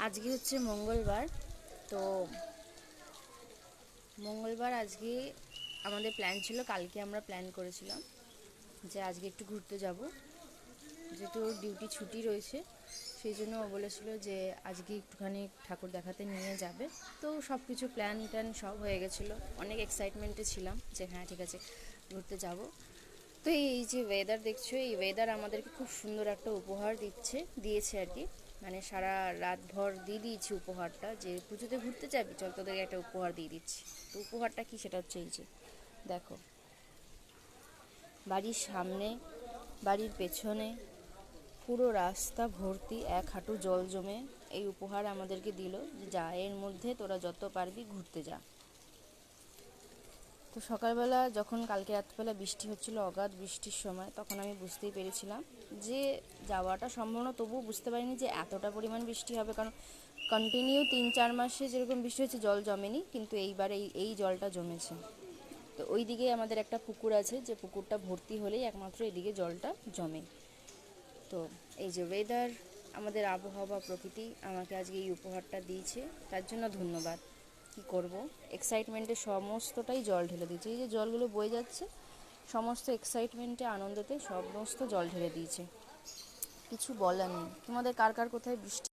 আজকে হচ্ছে মঙ্গলবার। তো আজকে আমাদের প্ল্যান ছিল, কালকে আমরা প্ল্যান করেছিলাম যে আজকে একটু ঘুরতে যাব, যেহেতু ওর ডিউটি ছুটি রয়েছে। সেই জন্য ও বলেছিল যে আজকে একটুখানি ঠাকুর দেখাতে নিয়ে যাবে। তো সব কিছু প্ল্যান ট্যান সব হয়ে গেছিলো, অনেক এক্সাইটমেন্টে ছিলাম যে হ্যাঁ ঠিক আছে ঘুরতে যাব। তো এই যে ওয়েদার দেখছো, এই ওয়েদার আমাদেরকে খুব সুন্দর একটা উপহার দিয়েছে আর কি। মানে সারা রাত ভর দিয়ে দিয়েছি উপহারটা, যে পুজোতে ঘুরতে যাবি চল তোদেরকে একটা উপহার দিয়ে দিচ্ছি। তো উপহারটা কি, সেটা হচ্ছে এই যে দেখো, বাড়ির সামনে, বাড়ির পেছনে পুরো রাস্তা ভর্তি এক হাঁটু জল জমে এই উপহার আমাদেরকে দিল যে যা, এর মধ্যে তোরা যত পারবি ঘুরতে যা। তো সকালবেলা যখন কালকে রাত্রিবেলা বৃষ্টি হচ্ছিল, অগাধ বৃষ্টির সময়, তখন আমি বুঝতেই পেরেছিলাম যে যাওয়াটা সম্ভব না। তবুও বুঝতে পারিনি যে এতটা পরিমাণ বৃষ্টি হবে, কারণ কন্টিনিউ 3-4 মাসে যেরকম বৃষ্টি হচ্ছে জল জমেনি, কিন্তু এইবার এই জলটা জমেছে। তো ওই দিকে আমাদের একটা পুকুর আছে, যে পুকুরটা ভর্তি হলেই একমাত্র এদিকে জলটা জমে। তো এই যে ওয়েদার, আমাদের আবহাওয়া, প্রকৃতি আমাকে আজকে এই উপহারটা দিয়েছে, তার জন্য ধন্যবাদ। কি করব, এক্সাইটমেন্টে সমস্তটাই জল ঢেলে দিয়েছে। এই যে জলগুলো বয়ে যাচ্ছে, সমস্ত এক্সাইটমেন্টে, আনন্দতে সমস্ত জল ঢেলে দিয়েছে। কিছু বলার নেই। তোমাদের কার কার কোথায় বৃষ্টি